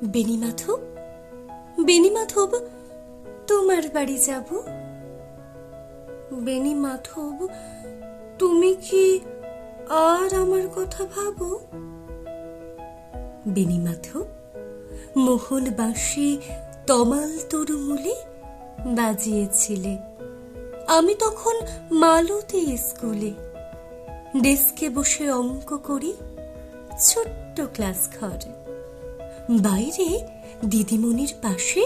বেণীমাধব, বেণীমাধব, তোমার বাড়ি যাব। বেণীমাধব, তুমি কি আর আমার কথা ভাবো? বেণীমাধব, মোহন বাঁশি তমাল তরুমূলে বাজিয়েছিলে। আমি তখন মালতী স্কুলে ডেস্কে বসে অঙ্ক করি, ছোট্ট ক্লাস ঘর। বাইরে দিদিমণির পাশে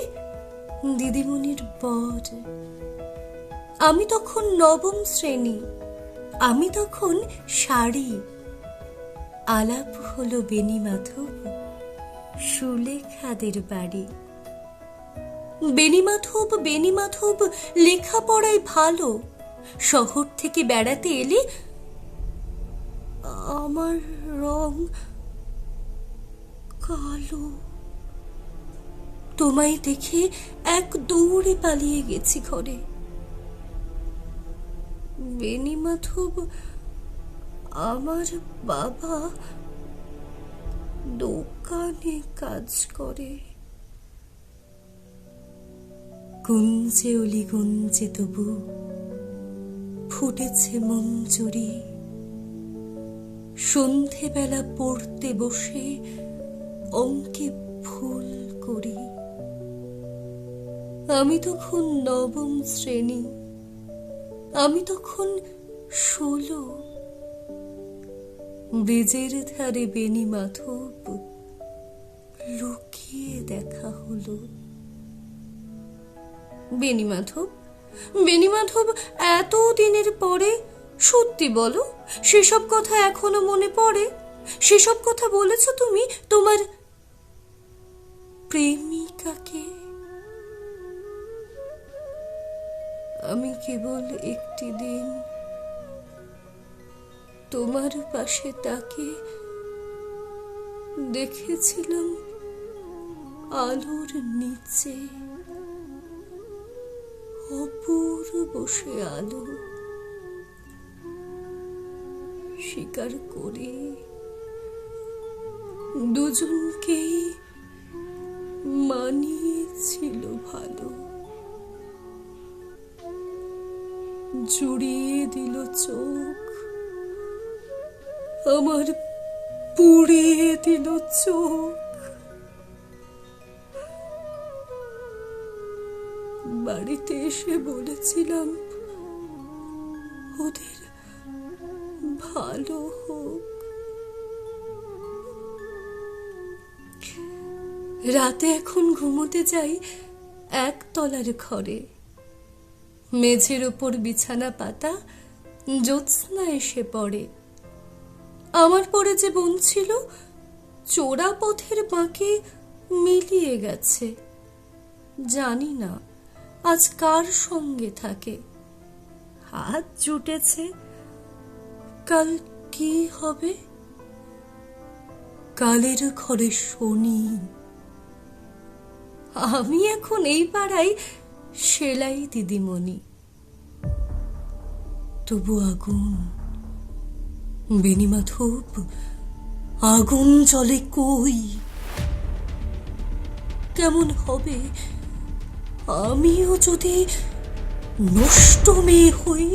দিদিমণির বর। আমি তখন নবম শ্রেণী, আমি তখন শাড়ি। আলাপ হলো বেণীমাধব সুলেখাদের বাড়ি। বেণীমাধব, বেণীমাধব, লেখাপড়ায় ভালো। শহর থেকে বেড়াতে এলে আমার রং কালো। তোমায় দেখে এক দৌড়ে পালিয়ে গেছি ঘরে। বেণীমাধব, আমার বাবা দোকানে কাজ করে। গুঞ্জে অলি গুঞ্জে তবু ফুটেছে মঞ্জুরি। সন্ধেবেলা পড়তে বসে অঙ্কে ভুল করি। আমি তখন নবম শ্রেণী, আমি তখন 16। ব্রিজের ধারে বেণীমাধব লুকিয়ে দেখা হলো। বেণীমাধব, বেণীমাধব, এত দিনের পরে সত্যি বলো, সেসব কথা এখনো মনে পড়ে? সেসব কথা বলেছ তুমি তোমার প্রেমিকাকে? আমি কেবল একটি দিন তোমার পাশে তাকে দেখেছিলাম আলোর নিচে। অপূর্ব সে আলো, স্বীকার করে দুজনকেই মানিয়েছিল ভালো। জুড়িয়ে দিল চোখ, আমার পুড়িয়ে দিল চোখ। বাড়িতে এসে বলেছিলাম ওদের ভালো হোক। রাতে এখন ঘুমোতে যাই একতলার ঘরে। মেঝের ওপর বিছানা পাতা, জ্যোৎস্না এসে পড়ে। আমার পরে যে বোন ছিল চোরা পথের বাঁকে মিলিয়ে গেছে। জানি না আজ কার সঙ্গে থাকে। হাত জুটেছে, কাল কি হবে? কালের ঘরে শনি। আমি এখন এই পাড়ায় সেলাই দিদিমণি। তবু আগুন, বেণীমাধব, আগুন জ্বলে কই? কেমন হবে আমিও যদি নষ্ট মেয়ে হই?